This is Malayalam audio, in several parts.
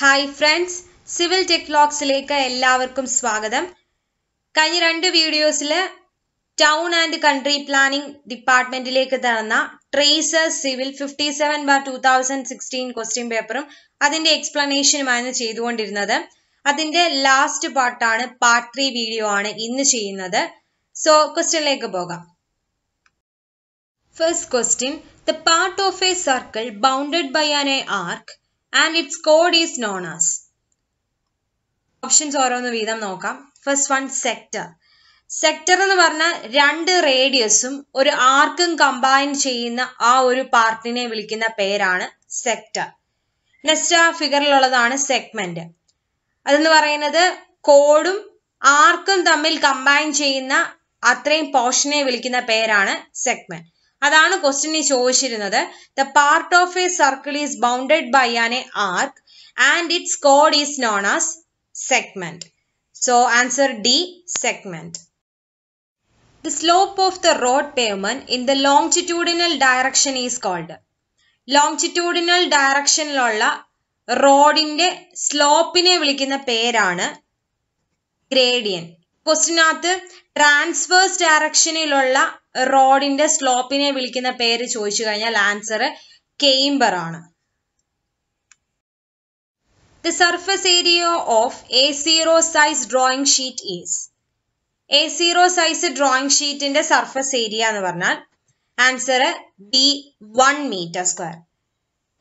Hi friends, Civil Tech Vlogsലേക്ക് എല്ലാവർക്കും സ്വാഗതം. കഴിഞ്ഞ രണ്ട് വീഡിയോസിൽ ടൗൺ ആൻഡ് കൺട്രി പ്ലാനിംഗ് ഡിപ്പാർട്ട്മെന്റിലേക്ക് തന്ന ട്രേസേഴ്സ് സിവിൽ 57/2016 ക്വസ്റ്റ്യൻ പേപ്പറും അതിന്റെ എക്സ്പ്ലനേഷനുമാണ് ചെയ്തുകൊണ്ടിരുന്നത്. അതിന്റെ ലാസ്റ്റ് പാർട്ടാണ് പാർട്ട് 3 വീഡിയോ ആണ് ഇന്ന് ചെയ്യുന്നത്. സോ ക്വസ്റ്റ്യനിലേക്ക് പോകാം. First question, the part of a circle bounded by an arc and its chord is known as. Options ഓരോന്ന് വീതം നോക്കാം. First one sector. സെക്ടർ എന്ന് പറഞ്ഞാൽ രണ്ട് റേഡിയസും ഒരു ആർക്കും കമ്പൈൻ ചെയ്യുന്ന ആ ഒരു പാർട്ടിനെ വിളിക്കുന്ന പേരാണ് സെക്ടർ. നെക്സ്റ്റ് ആ ഫിഗറിലുള്ളതാണ് സെഗ്മെന്റ്. അതെന്ന് പറയുന്നത് കോഡും ആർക്കും തമ്മിൽ കമ്പൈൻ ചെയ്യുന്ന അത്രയും പോർഷനെ വിളിക്കുന്ന പേരാണ് സെഗ്മെന്റ്. അതാണ് ക്വസ്റ്റ്യനിൽ ചോദിച്ചിരുന്നത്. The part of a circle is bounded by an arc and its കോഡ് is known as segment. So answer D, segment. The slope of the road pavement in the longitudinal direction is called. Longitudinal directionലുള്ള റോഡിന്റെ സ്ലോപ്പിനെ വിളിക്കുന്ന പേരാണ് ഗ്രേഡിയന്റ്. ക്വസ്റ്റ്യനകത്ത് ട്രാൻസ്വേഴ്സ് ഡയറക്ഷനിലുള്ള റോഡിന്റെ സ്ലോപ്പിനെ വിളിക്കുന്ന പേര് ചോദിച്ചു കഴിഞ്ഞാൽ ആൻസർ കേംബർ ആണ്. The surface area of A0 size drawing sheet is. A0 size drawing sheet ന്റെ surface area എന്ന് പറഞ്ഞാൽ answer B 1 meter square.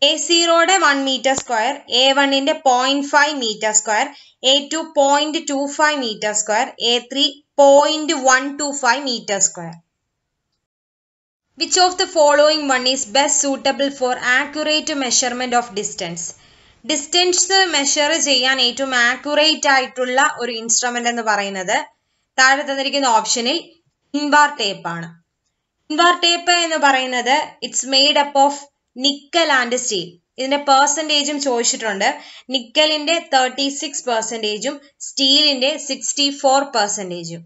A0യുടെ 1 meter square, A1 ന്റെ 0.5 meter square, A2 0.25 meter square, A3 0.125 meter square. Which of the following one is best suitable for accurate measurement of distance? Distance measure ചെയ്യാൻ ഏറ്റവും ആക്യുറേറ്റ് ആയിട്ടുള്ള ഒരു ഇൻസ്ട്രുമെന്റ് എന്ന് പറയുന്നത് താഴെ തന്നിരിക്കുന്ന ഓപ്ഷനിൽ ഇൻവാർ ടേപ്പ് ആണ്. ഇൻവാർ ടേപ്പ് എന്ന് പറയുന്നത് it's made up of nickel and steel. ഇതിന്റെ പെർസെന്റേജും ചോദിച്ചിട്ടുണ്ട്. നിക്കലിന്റെ 36%, സ്റ്റീലിന്റെ 64%.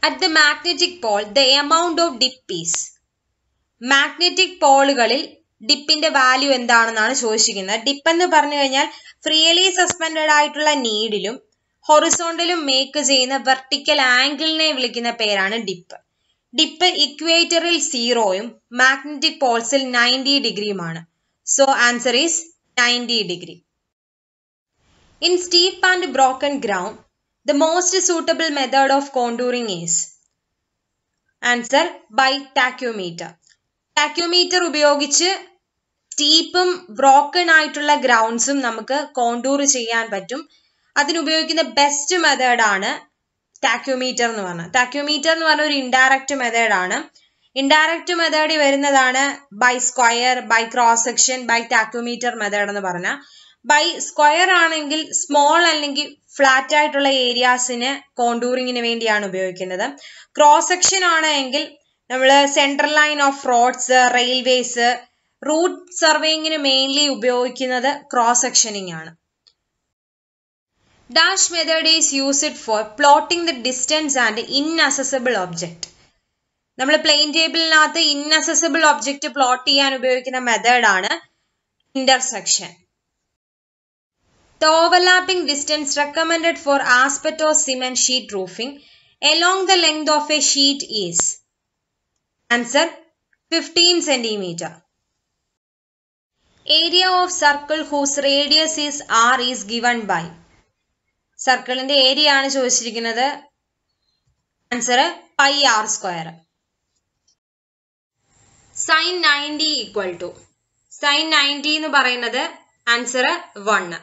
At the magnetic pole the amount of dip is. Magnetic പോളുകളിൽ ഡിപ്പിന്റെ വാല്യൂ എന്താണെന്നാണ് ചോദിച്ചിരിക്കുന്നത്. ഡിപ്പ് എന്ന് പറഞ്ഞു കഴിഞ്ഞാൽ ഫ്രീലി സസ്പെൻഡഡ് ആയിട്ടുള്ള നീഡിലും ഹൊറിസോണ്ടലും മേക്ക് ചെയ്യുന്ന വെർട്ടിക്കൽ ആംഗിളിനെ വിളിക്കുന്ന പേരാണ് ഡിപ്പ്. ഡിപ്പ് ഇക്വേറ്ററിൽ 0യും മാഗ്നറ്റിക് പോൾസിൽ 90 ഡിഗ്രിയുമാണ്. So answer is 90 degree. In steep and broken ground the most suitable method of contouring is. Answer by tacheometer. Tacheometer ഉപയോഗിച്ച് സ്റ്റീപ്പും ബ്രോക്കൺ ആയിട്ടുള്ള ഗ്രൗണ്ട്സും നമുക്ക് കോണ്ടൂർ ചെയ്യാൻ പറ്റും. അതിനുപയോഗിക്കുന്ന ബെസ്റ്റ് മെത്തേഡ് ആണ് ടാക്യോമീറ്റർ എന്ന് പറഞ്ഞാൽ. ടാക്യോമീറ്റർ എന്ന് പറഞ്ഞ ഒരു ഇൻഡയറക്റ്റ് മെത്തേഡ് ആണ്. ഇൻഡയറക്റ്റ് മെത്തേഡിൽ വരുന്നതാണ് by square, by cross section, by tacheometer method എന്ന് പറഞ്ഞാൽ. ബൈ സ്ക്വയർ ആണെങ്കിൽ സ്മോൾ അല്ലെങ്കിൽ ഫ്ലാറ്റ് ആയിട്ടുള്ള ഏരിയാസിന് കോണ്ടൂറിങ്ങിന് വേണ്ടിയാണ് ഉപയോഗിക്കുന്നത്. ക്രോസ് സെക്ഷൻ ആണെങ്കിൽ നമ്മൾ central line of roads, railways, route സർവേയിങ്ങിന് മെയിൻലി ഉപയോഗിക്കുന്നത് ക്രോസ് സെക്ഷനിങ് ആണ്. Dash method is used for plotting the distance and inaccessible object. നമ്മൾ പ്ലെയിൻ ടേബിളിനകത്ത് ഇൻഅസസിബിൾ ഒബ്ജക്ട് പ്ലോട്ട് ചെയ്യാൻ ഉപയോഗിക്കുന്ന മെത്തേഡ് ആണ് intersection. The overlapping distance recommended for asbestos cement sheet roofing along the length of a sheet is. Answer 15 centimeter. Area of circle whose radius is r is given by. സർക്കിളിന്റെ ഏരിയ ആണ് ചോദിച്ചിരിക്കുന്നത്. Answer pi r square. Sine 90 equal to. Sine 90 എന്ന് പറയുന്നത് ആൻസർ 1.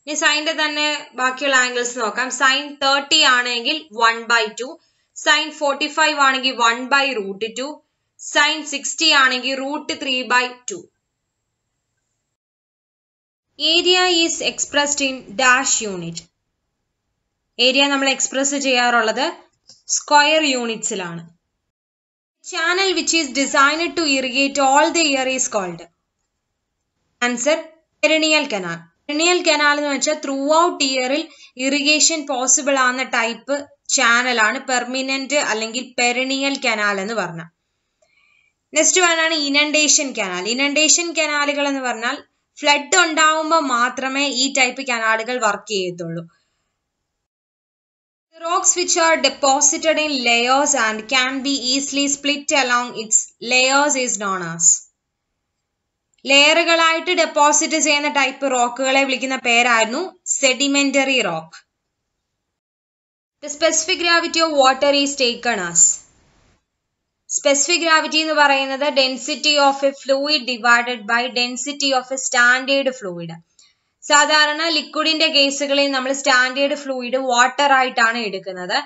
ഇനി സൈൻ്റെ തന്നെ ബാക്കിയുള്ള ആംഗിൾസ് നോക്കാം. സൈൻ 30 ആണെങ്കിൽ 1/2, സൈൻ 45 ആണെങ്കിൽ 1/√2, സൈൻ 60 ആണെങ്കിൽ √3/2. Area is expressed in dash unit. Area നമ്മൾ എക്സ്പ്രസ് ചെയ്യാറുള്ളത് സ്ക്വയർ യൂണിറ്റ്സിലാണ്. Channel which is designed to irrigate all the year is called. Answer perennial canal. Perennial canal എന്ന് വെച്ചാൽ ത്രൂ ഔട്ട് ഇയറിൽ ഇറിഗേഷൻ പോസിബിൾ ആവുന്ന ടൈപ്പ് ചാനലാണ് പെർമിനന്റ് അല്ലെങ്കിൽ പെരിനിയൽ കനാൽ എന്ന് പറഞ്ഞാൽ. നെക്സ്റ്റ് വൺ ആണ് ഇനണ്ടേഷൻ കനാൽ. ഇനണ്ടേഷൻ കനാലുകൾ എന്ന് പറഞ്ഞാൽ ഫ്ലഡ് ഉണ്ടാവുമ്പോൾ മാത്രമേ ഈ ടൈപ്പ് കനാലുകൾ വർക്ക് ചെയ്യത്തുള്ളൂ. Rocks which are deposited in layers and can be easily split along its layers is known as. ലെയറുകളായിട്ട് ഡെപ്പോസിറ്റ് ചെയ്യുന്ന ടൈപ്പ് റോക്കുകളെ വിളിക്കുന്ന പേരായിരുന്നു sedimentary rock. The specific gravity of water is taken as. Specific gravity എന്ന് പറയുന്നത് density of a fluid divided by density of a standard fluid. സാധാരണ ലിക്വിഡിന്റെ കേസുകളിൽ നമ്മൾ സ്റ്റാൻഡേർഡ് ഫ്ലൂയിഡ് വാട്ടർ ആയിട്ടാണ് എടുക്കുന്നത്.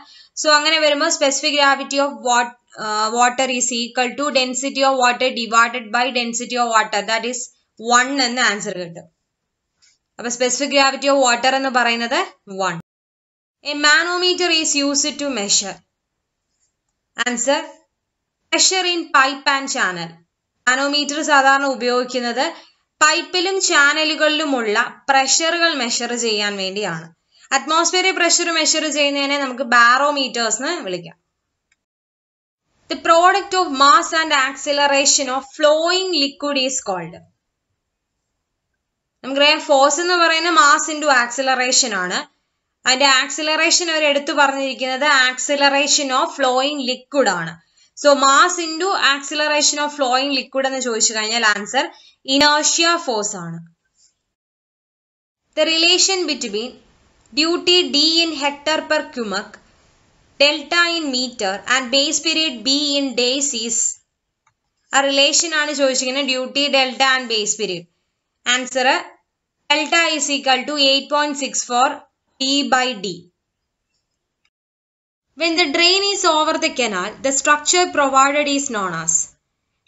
സോ അങ്ങനെ വരുമ്പോൾ specific gravity of water is equal to density of water divided by density of water, that is 1 എന്ന് ആൻസർ കിട്ടും. അപ്പൊ സ്പെസിഫിക് ഗ്രാവിറ്റി ഓഫ് വാട്ടർ എന്ന് പറയുന്നത് 1. A manometer is used to measure. Answer pressure in pipe and channel. Manometer സാധാരണ ഉപയോഗിക്കുന്നത് പൈപ്പിലും ചാനലുകളിലുമുള്ള പ്രഷറുകൾ മെഷർ ചെയ്യാൻ വേണ്ടിയാണ്. അറ്റ്മോസ്ഫിയറിക് പ്രഷർ മെഷർ ചെയ്യുന്നതിനെ നമുക്ക് ബാരോമീറ്റേഴ്സ് എന്ന് വിളിക്കാം. The product of mass and acceleration of flowing liquid is called. നമുക്കറിയാം ഫോഴ്സ് എന്ന് പറയുന്നത് മാസ് ഇൻറ്റു ആക്സിലറേഷൻ ആണ്. അതിന്റെ ആക്സിലറേഷൻ അവർ എടുത്തു പറഞ്ഞിരിക്കുന്നത് ആക്സിലറേഷൻ ഓഫ് ഫ്ലോയിങ് ലിക്വിഡ് ആണ്. So mass into acceleration of flowing liquid എന്ന് ചോദിച്ചു കഴിഞ്ഞാൽ ആൻസർ ഇനേർഷ്യ ഫോഴ്സ് ആണ്. The relation between duty D in hectare per cumec, delta in metre and base period B in days is. ആ റിലേഷൻ ആണ് ചോദിച്ചിരിക്കുന്നത് duty, delta and base period. Answer delta is equal to 8.64 D by D. When the drain is over the canal, the structure provided is known as.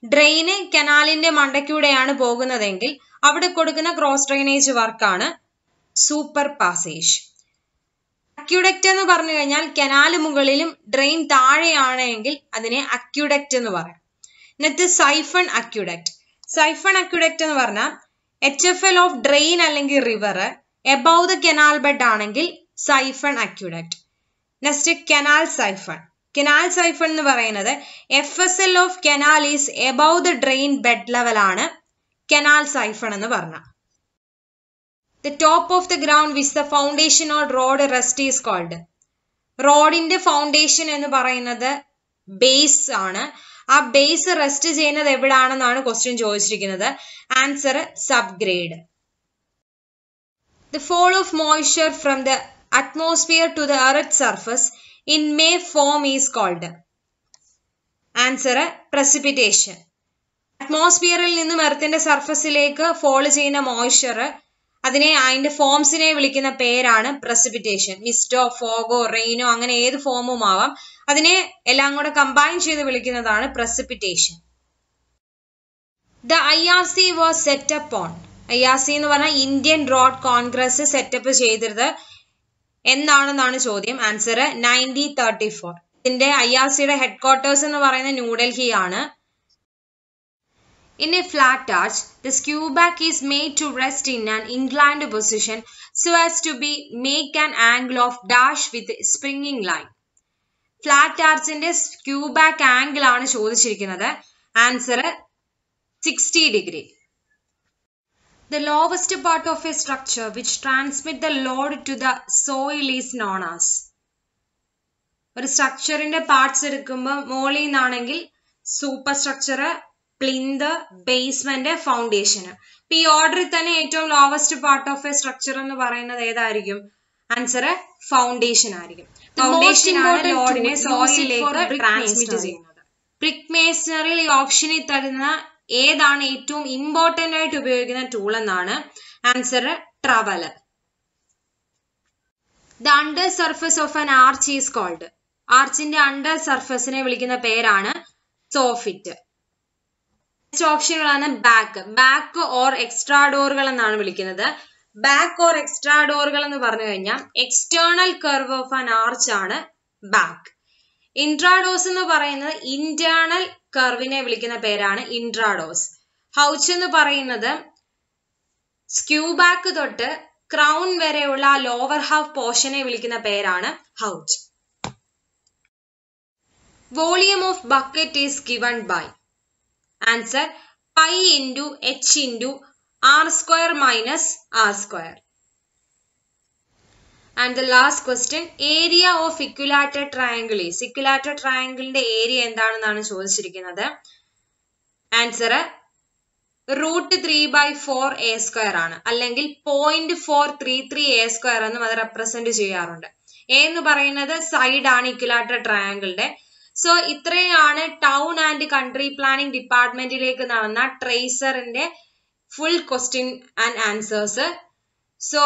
Drain കനാലിന്റെ മണ്ടയ്ക്കൂടെയാണ് പോകുന്നതെങ്കിൽ അവിടെ കൊടുക്കുന്ന ക്രോസ് ഡ്രെയിനേജ് വർക്കാണ് സൂപ്പർ പാസേജ്. അക്യുഡക്റ്റ് എന്ന് പറഞ്ഞു കഴിഞ്ഞാൽ കനാല് മുകളിലും ഡ്രെയിൻ താഴെയാണെങ്കിൽ അതിനെ അക്യുഡക്റ്റ് എന്ന് പറയാം. എന്നിട്ട് സൈഫൺ അക്യുഡക്റ്റ്. സൈഫൺ അക്യുഡക്റ്റ് എന്ന് പറഞ്ഞാൽ HFL ഓഫ് ഡ്രെയിൻ അല്ലെങ്കിൽ river above the canal bed ആണെങ്കിൽ siphon aqueduct. Next canal siphon. Canal siphon എന്ന് പറയുന്നത് FSL of canal is above the drain bed level ആണ് കനാൽ സൈഫൺ എന്ന് പറഞ്ഞ. The top of the ground which the foundation or road rest is called. റോഡിന്റെ ഫൗണ്ടേഷൻ എന്ന് പറയുന്നത് ബേസ് ആണ്. ആ ബേസ് റെസ്റ്റ് ചെയ്യുന്നത് എവിടാണെന്നാണ് ക്വസ്റ്റ്യൻ ചോദിച്ചിരിക്കുന്നത്. Answer subgrade. The fall of moisture from the atmosphere to the earth's surface in May form is called. Answer precipitation. അറ്റ്മോസ്ഫിയറിൽ നിന്നും എർത്തിന്റെ സർഫസിലേക്ക് ഫോൾ ചെയ്യുന്ന മോയ്സ്ചർ അതിനെ അതിന്റെ ഫോംസിനെ വിളിക്കുന്ന പേരാണ് പ്രസിപ്പിറ്റേഷൻ. മിസ്റ്റോ, ഫോഗോ, റെയിനോ അങ്ങനെ ഏത് ഫോമും ആവാം. അതിനെ എല്ലാം കൂടെ കമ്പൈൻ ചെയ്ത് വിളിക്കുന്നതാണ് precipitation. The IRC was set upon. IRC എന്ന് പറഞ്ഞാൽ ഇന്ത്യൻ റോഡ് കോൺഗ്രസ് സെറ്റപ്പ് ചെയ്തത് എന്നാണെന്നാണ് ചോദ്യം. ആൻസർ 1934. ഇതിന്റെ IRCയുടെ ഹെഡ് ക്വാർട്ടേഴ്സ് എന്ന് പറയുന്നത് ന്യൂഡൽഹി ആണ്. In a flat arch, the skew back is made to rest in an inclined position so as to make an angle of dash with a springing line. Flat archന്റെ skew back angle ആണ് ചോദിച്ചിരിക്കുന്നത്. Answer 60 degree. The lowest part of a structure which transmit the load to the soil is known as. ഒരു സ്ട്രക്ചറിന്റെ പാർട്സ് എടുക്കുമ്പോൾ മോളിൽ നിന്നാണെങ്കിൽ super structure, plinth, basement, foundation. അപ്പൊ ഈ ഓർഡറിൽ തന്നെ ഏറ്റവും lowest part of A structure എന്ന് പറയുന്നത് ഏതായിരിക്കും? ആൻസർ ഫൗണ്ടേഷൻ ആയിരിക്കും. ഫൗണ്ടേഷൻ ആണ് ലോഡിനെ സോയിലിലേക്ക് ട്രാൻസ്മിറ്റ് ചെയ്യുന്നത്. ബ്രിക്ക് മേസണറിൽ ഈ ഓപ്ഷനിൽ തരുന്ന ഏതാണ് ഏറ്റവും ഇമ്പോർട്ടന്റ് ആയിട്ട് ഉപയോഗിക്കുന്ന ടൂൾ എന്നാണ്. Answer traveller. The under surface of an arch is called. ആർച്ചിന്റെ അണ്ടർ സർഫസിനെ വിളിക്കുന്ന പേരാണ് സോഫിറ്റ്. നെക്സ്റ്റ് ഓപ്ഷനുകളാണ് ബാക്ക്. ബാക്ക് ഓർ എക്സ്ട്രാ ഡോറുകൾ എന്നാണ് വിളിക്കുന്നത്. ബാക്ക് ഓർ എക്സ്ട്രാ ഡോറുകൾ എന്ന് പറഞ്ഞു കഴിഞ്ഞാൽ external curve of an arch ആണ് ബാക്ക്. ഇൻട്രാഡോസ് എന്ന് പറയുന്നത് ഇന്റേണൽ കർവിനെ വിളിക്കുന്ന പേരാണ് ഇൻട്രാഡോസ്. ഹൗച്ച് എന്ന് പറയുന്നത് സ്ക്യൂ ബാക്ക് തൊട്ട് ക്രൗൺ വരെയുള്ള ലോവർ ഹാഫ് പോർഷനെ വിളിക്കുന്ന പേരാണ് haunch. Volume of bucket is given by. Answer pi into h into r square minus r square. And the last question, area of equilateral triangle is, equilateral triangle ന്റെ ഏരിയ എന്താണെന്നാണ് ചോദിച്ചിരിക്കുന്നത്. ആൻസർ √3/4 a square ആണ്, അല്ലെങ്കിൽ 0.433 a square എന്നും അത് റെപ്രസെന്റ് ചെയ്യാറുണ്ട്. എ എന്ന് പറയുന്നത് സൈഡ് ആണ് ഇക്വിലാറ്ററൽ ട്രയാങ്കിളിന്റെ. സോ ഇത്രയാണ് ടൗൺ ആൻഡ് കൺട്രി പ്ലാനിംഗ് ഡിപ്പാർട്ട്മെന്റിലേക്ക് നടന്ന ട്രേസറിന്റെ full question and answers. So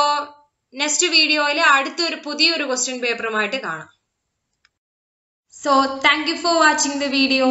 next വീഡിയോയിൽ അടുത്തൊരു പുതിയൊരു ക്വസ്റ്റ്യൻ പേപ്പറുമായിട്ട് കാണാം. So thank you for watching the video.